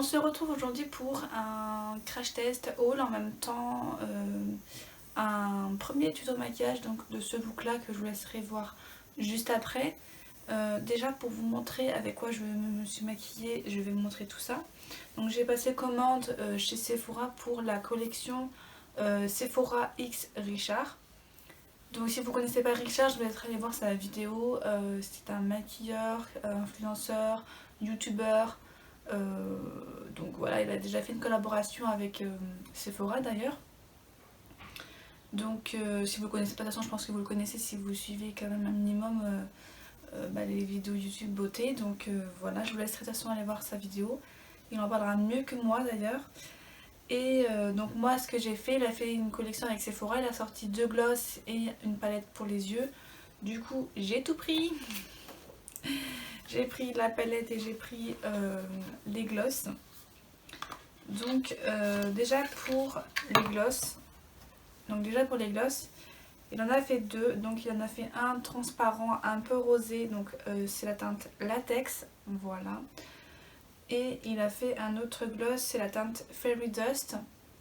On se retrouve aujourd'hui pour un crash test haul, en même temps un premier tuto maquillage donc de ce look là que je vous laisserai voir juste après. Déjà pour vous montrer avec quoi je me suis maquillée, je vais vous montrer tout ça. Donc j'ai passé commande chez Sephora pour la collection Sephora X Richard. Donc si vous connaissez pas Richard, je vous laisserai aller voir sa vidéo. C'est un maquilleur, influenceur, youtubeur. Donc voilà, il a déjà fait une collaboration avec Sephora d'ailleurs. Donc si vous le connaissez pas, de toute façon je pense que vous le connaissez si vous suivez quand même un minimum les vidéos YouTube beauté. Donc voilà, je vous laisserai de toute façon aller voir sa vidéo. Il en parlera mieux que moi d'ailleurs. Et donc moi ce que j'ai fait, il a fait une collection avec Sephora, il a sorti 2 glosses et une palette pour les yeux. Du coup j'ai tout pris. J'ai pris la palette et j'ai pris les glosses. Donc déjà pour les glosses, il en a fait 2. Donc il en a fait un transparent un peu rosé, donc c'est la teinte latex, voilà. Et il a fait un autre gloss, c'est la teinte Fairy Dust.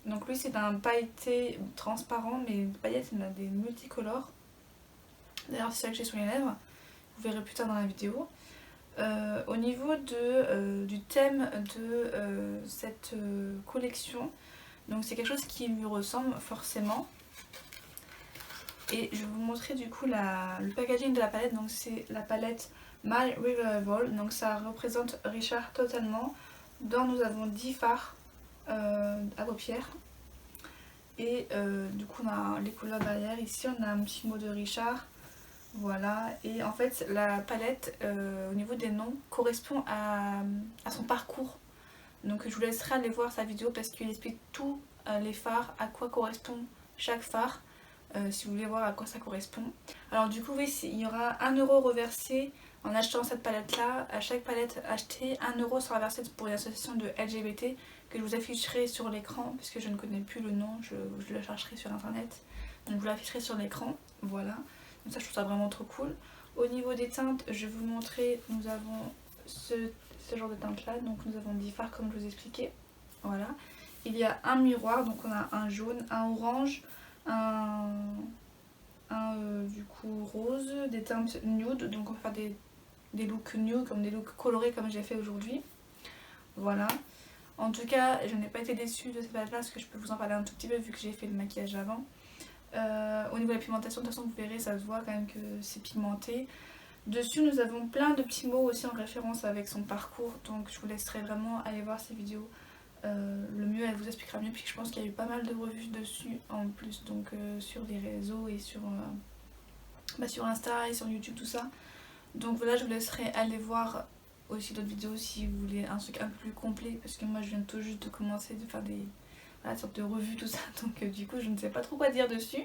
Donc lui c'est un pailleté transparent, mais les paillettes il en a des multicolores. D'ailleurs c'est ça que j'ai sur les lèvres, vous verrez plus tard dans la vidéo. Au niveau du thème de cette collection, donc c'est quelque chose qui lui ressemble forcément. Et je vais vous montrer du coup le packaging de la palette. Donc c'est la palette My Revival, donc ça représente Richard totalement. Dedans nous avons 10 fards à paupières. Et du coup on a les couleurs derrière. Ici on a un petit mot de Richard. Voilà, et en fait la palette au niveau des noms correspond à son parcours. Donc je vous laisserai aller voir sa vidéo parce qu'il explique tous les fards, à quoi correspond chaque fard, si vous voulez voir à quoi ça correspond. Alors du coup oui, il y aura 1 euro reversé en achetant cette palette là. À chaque palette achetée, 1 euro sera versé pour une association de LGBT que je vous afficherai sur l'écran puisque je ne connais plus le nom, je le chercherai sur internet. Donc je vous l'afficherai sur l'écran, voilà. Donc ça je trouve ça vraiment trop cool. Au niveau des teintes, je vais vous montrer, nous avons ce genre de teinte là. Donc nous avons 10 fards comme je vous expliquais. Voilà. Il y a un miroir, donc on a un jaune, un orange, du coup rose, des teintes nude. Donc on va faire des looks nude, comme des looks colorés comme j'ai fait aujourd'hui. Voilà. En tout cas, je n'ai pas été déçue de cette palette là parce que je peux vous en parler un tout petit peu vu que j'ai fait le maquillage avant. Au niveau de la pigmentation, de toute façon vous verrez, ça se voit quand même que c'est pigmenté. Dessus nous avons plein de petits mots aussi en référence avec son parcours, donc je vous laisserai vraiment aller voir ces vidéos. Le mieux, elle vous expliquera mieux, puis je pense qu'il y a eu pas mal de revues dessus en plus, donc sur les réseaux et sur Insta et sur YouTube, tout ça. Donc voilà, je vous laisserai aller voir aussi d'autres vidéos si vous voulez un truc un peu plus complet, parce que moi je viens tout juste de commencer de faire des sorte de revue, tout ça, donc du coup je ne sais pas trop quoi dire dessus.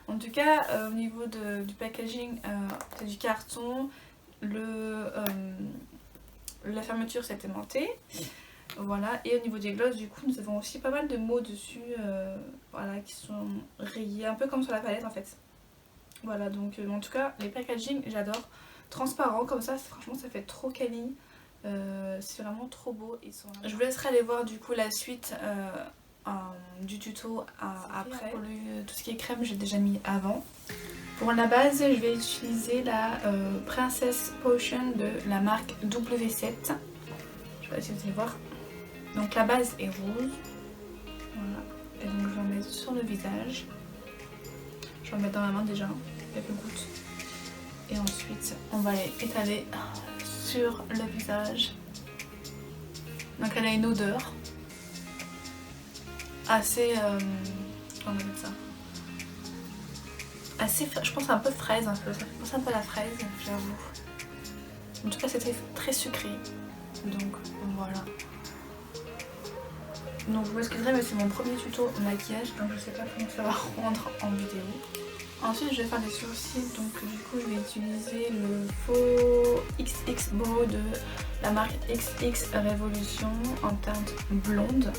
En tout cas au niveau du packaging, c'est du carton, la fermeture c'est aimanté, voilà. Et au niveau des glosses, du coup nous avons aussi pas mal de mots dessus, voilà, qui sont rayés un peu comme sur la palette en fait. Voilà, donc en tout cas les packaging j'adore, transparent comme ça, franchement ça fait trop quali, c'est vraiment trop beau. Je vous laisserai aller voir du coup la suite du tuto après. Pour tout ce qui est crème, j'ai déjà mis avant. Pour la base, je vais utiliser la Princess Potion de la marque W7. Je sais pas si vous allez voir. Donc la base est rose. Voilà. Et donc je vais en mettre sur le visage. Je vais en mettre dans ma main déjà, quelques gouttes. Et ensuite, on va les étaler sur le visage. Donc elle a une odeur assez, comment on appelle ça, assez, je pense un peu fraise, un peu, ça fait penser un peu à la fraise, j'avoue. En tout cas c'était très sucré, donc voilà. Donc vous m'excuserez mais c'est mon premier tuto maquillage, donc je sais pas comment ça va rendre en vidéo. Ensuite je vais faire des sourcils, donc du coup je vais utiliser le faux XX Brow de la marque XX Revolution en teinte blonde.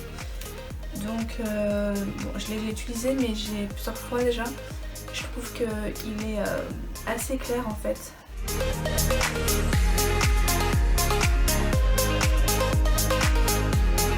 Donc bon, je l'ai utilisé mais j'ai plusieurs fois déjà. Je trouve qu'il est assez clair en fait. Donc,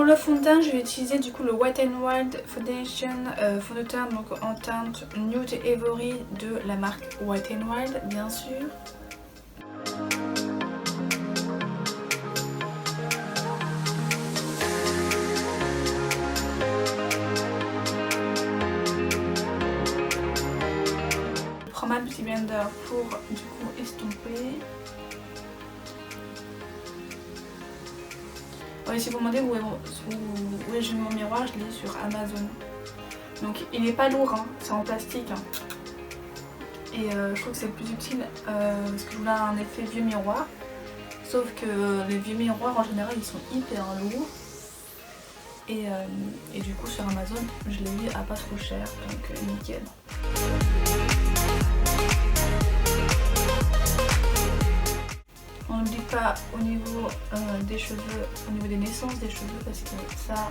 Pour le fond de teint, je vais utiliser du coup le Wet n Wild Foundation fond de teint donc en teinte Nude Ivory de la marque Wet n Wild bien sûr. Je prends ma Beauty Blender pour du coup estomper. Ouais, si vous me demandez où est j'ai mis mon miroir, je l'ai sur Amazon. Donc il n'est pas lourd, hein, c'est en plastique. Hein. Et je trouve que c'est plus utile parce que je voulais un effet vieux miroir. Sauf que les vieux miroirs en général ils sont hyper lourds. Et du coup sur Amazon je l'ai eu à pas trop cher, donc nickel. On n'oublie pas au niveau des cheveux, au niveau des naissances des cheveux, parce que ça,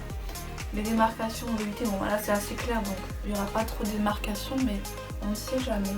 les démarcations en vérité, bon là c'est assez clair donc il n'y aura pas trop de démarcations, mais on ne sait jamais.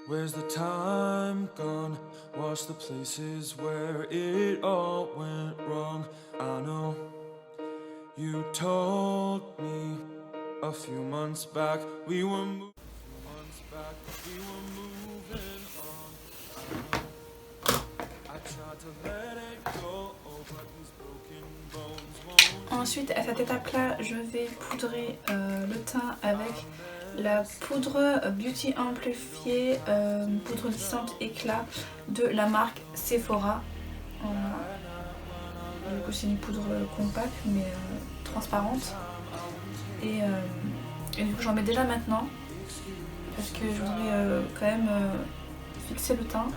Where's the time gone? Watch the places where it all went wrong. I know you told me a few months back we were moving on. I tried to let it go, but these broken bones won't. Ensuite à cette étape là je vais poudrer le teint avec la poudre Beauty Amplifiée, poudre lissante éclat de la marque Sephora. Du coup c'est une poudre compacte mais transparente. Et du coup j'en mets déjà maintenant parce que je voudrais quand même fixer le teint.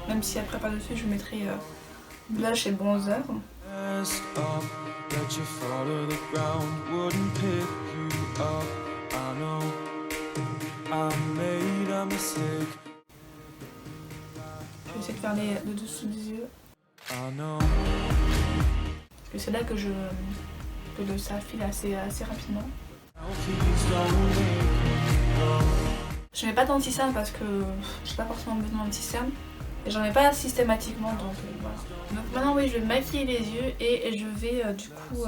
Même si après par-dessus je mettrai blush et bronzer. Je vais essayer de faire le dessous des yeux. Parce que c'est là que ça file assez rapidement. Je mets pas d'anti-cerne parce que j'ai pas forcément besoin d'anti-cerne. Et j'en ai pas systématiquement donc voilà. Donc maintenant oui je vais maquiller les yeux et je vais du coup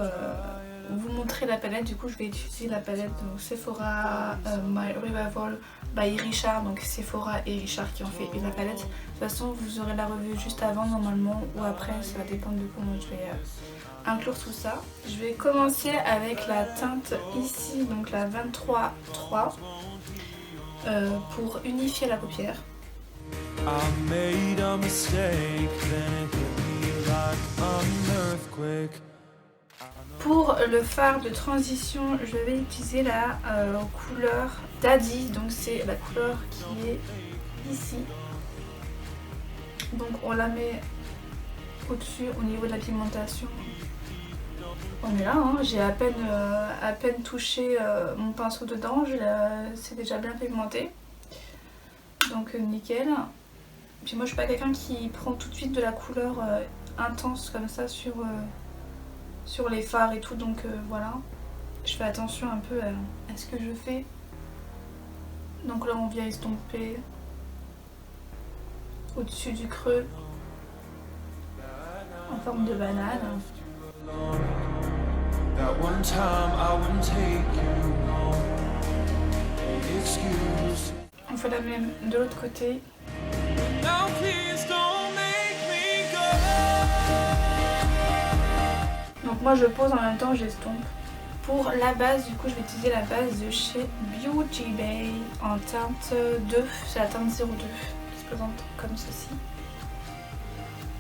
vous montrer la palette. Du coup je vais utiliser la palette donc Sephora My Revival by Richard. Donc Sephora et Richard qui ont fait la palette. De toute façon vous aurez la revue juste avant normalement ou après, ça va dépendre de comment je vais inclure tout ça. Je vais commencer avec la teinte ici, donc la 23-3 pour unifier la paupière. Pour le fard de transition, je vais utiliser la couleur Daddy, donc c'est la couleur qui est ici. Donc on la met au-dessus au niveau de la pigmentation. On est là, hein. J'ai à peine touché mon pinceau dedans, c'est déjà bien pigmenté. Donc nickel. Puis moi je suis pas quelqu'un qui prend tout de suite de la couleur intense comme ça sur les fards et tout, donc voilà. Je fais attention un peu à ce que je fais. Donc là on vient estomper au-dessus du creux en forme de banane. On fait la même de l'autre côté. Donc moi je pose en même temps, j'estompe. Pour la base, du coup je vais utiliser la base de chez Beauty Bay en teinte 2, c'est la teinte 02 qui se présente comme ceci.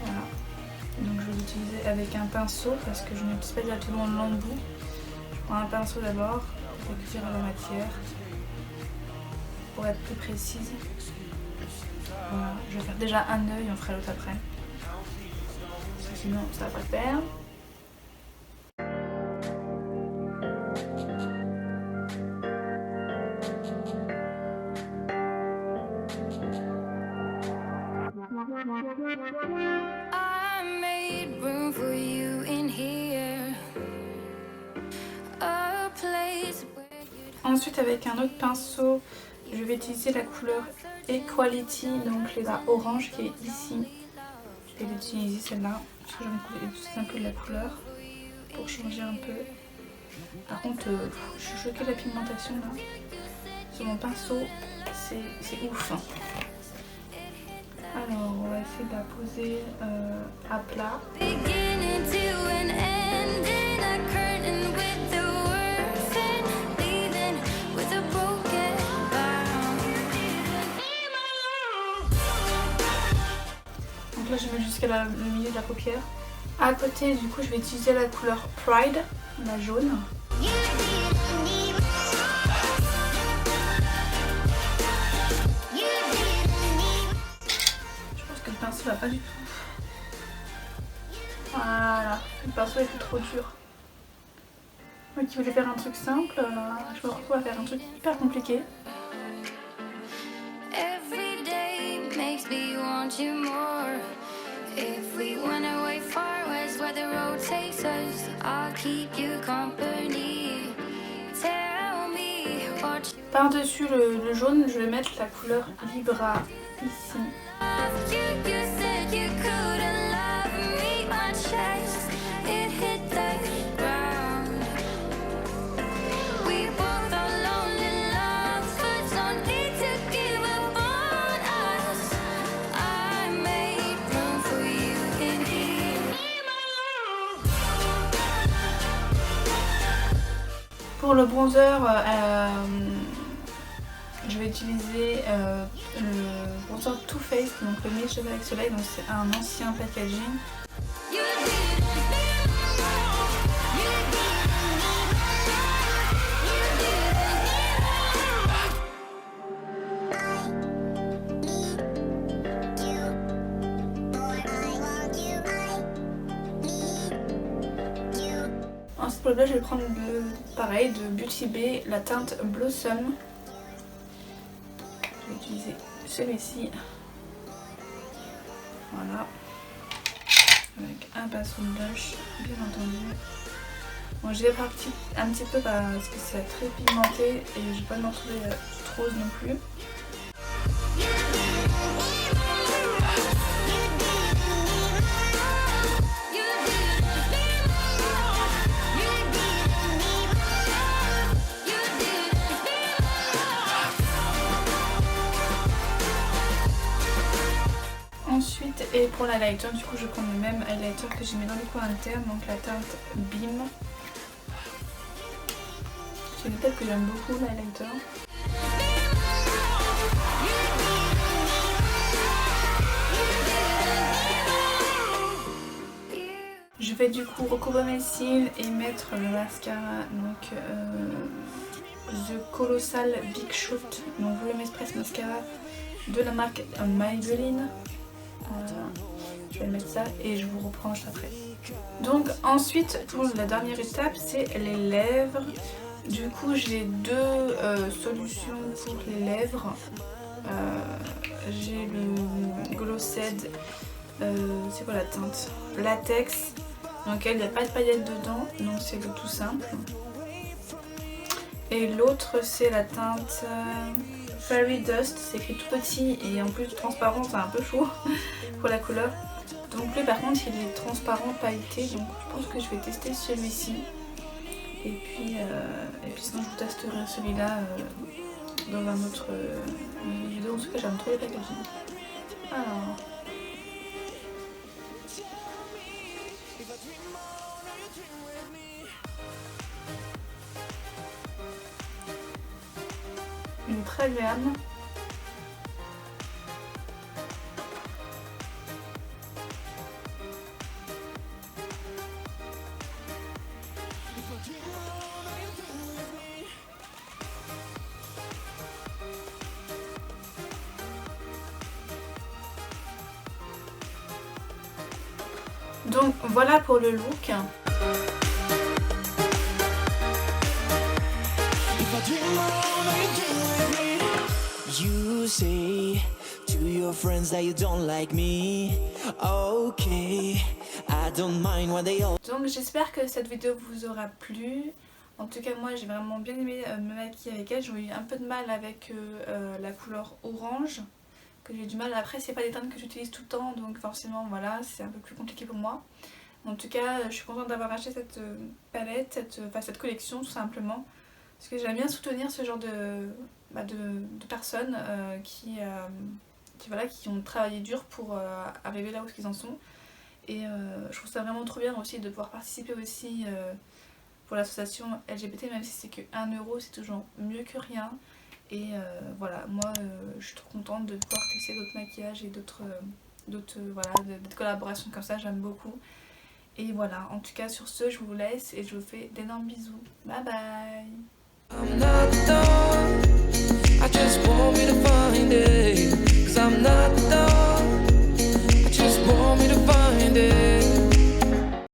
Voilà. Donc je vais l'utiliser avec un pinceau parce que je n'utilise pas directement l'embout. Je prends un pinceau d'abord pour récupérer la matière, pour être plus précise. Voilà, je vais faire déjà un œil, on fera l'autre après. Parce que sinon ça va pas le faire. I made room for you in here. A place where you'd Ensuite avec un autre pinceau, je vais utiliser la couleur Equality, donc la orange qui est ici. Je vais l'utiliser celle-là, parce que j'ai envie de pousser un peu de la couleur pour changer un peu. Par contre, je suis choquée de la pigmentation là. Sur mon pinceau, c'est ouf. Alors, on va essayer de la poser à plat. beginning to an end in a curtain with the words and leaving with a broken bound. Donc là, je mets jusqu'à le milieu de la paupière. À côté, du coup, je vais utiliser la couleur Pride, la jaune. Je pense que le pinceau va pas du tout. Voilà, le pinceau était trop dur. Moi qui voulais faire un truc simple, je me retrouve à faire un truc hyper compliqué. Every day makes me want you more. If we went away far west where the road takes us, I'll keep you company. Tell me what you Par-dessus le jaune, je vais mettre la couleur Libra ici. love. You said you couldn't love me. My chest, it hit the ground. We both are lonely lovers, don't need to give up on us. I made room for you in here. Pour le bronzer, je vais utiliser le bronzer Too Faced, donc le Milk Avec Soleil, donc c'est un ancien packaging. You didn't leave me alone. You didn't leave Ensuite pour le blush, je vais prendre pareil de Beauty Bay, la teinte Blossom. Je vais utiliser celui-ci. Voilà. Avec un pinceau de blush, bien entendu. Bon, je vais partir un petit peu parce que c'est très pigmenté et je vais pas m'en retrouver toute rose non plus. Ensuite, et pour l'highlighter, du coup je prends le même highlighter que j'ai mis dans les coins internes, donc la teinte Beam. C'est une teinte que j'aime beaucoup, l'highlighter. Je vais du coup recouvrir mes cils et mettre le mascara, donc The Colossal Big Shot, donc Volume Express Mascara de la marque Maybelline. Voilà. Je vais mettre ça et je vous reprends juste après. Donc ensuite, pour la dernière étape, c'est les lèvres. Du coup, j'ai deux solutions pour les lèvres. J'ai le Glossed, c'est quoi la teinte? Latex. Donc il n'y a pas de paillettes dedans, donc c'est le tout simple. Et l'autre c'est la teinte Fairy Dust, c'est écrit tout petit et en plus transparent, c'est un peu chaud pour la couleur. Donc lui par contre il est transparent pailleté, donc je pense que je vais tester celui-ci. Et puis sinon je vous testerai celui-là dans un autre vidéo. En tout cas j'aime trop les packaging. Alors... il est très agréable. Donc voilà pour le look. You say to your friends that you don't like me. Okay, I don't mind when they all. Donc j'espère que cette vidéo vous aura plu. En tout cas moi j'ai vraiment bien aimé me maquiller avec elle. J'ai eu un peu de mal avec la couleur orange, que j'ai du mal. Après c'est pas des teintes que j'utilise tout le temps, donc forcément voilà, c'est un peu plus compliqué pour moi. En tout cas je suis contente d'avoir acheté cette palette, cette collection tout simplement, parce que j'aime bien soutenir ce genre de personnes qui ont travaillé dur pour arriver là où ils en sont. Et je trouve ça vraiment trop bien aussi de pouvoir participer aussi pour l'association LGBT, même si c'est que 1 €, c'est toujours mieux que rien. Et voilà, moi je suis trop contente de pouvoir tester d'autres maquillages et d'autres collaborations comme ça, j'aime beaucoup. Et voilà, en tout cas sur ce, je vous laisse et je vous fais d'énormes bisous. Bye bye. I'm not done. I just want me to find it. 'Cause I'm not done.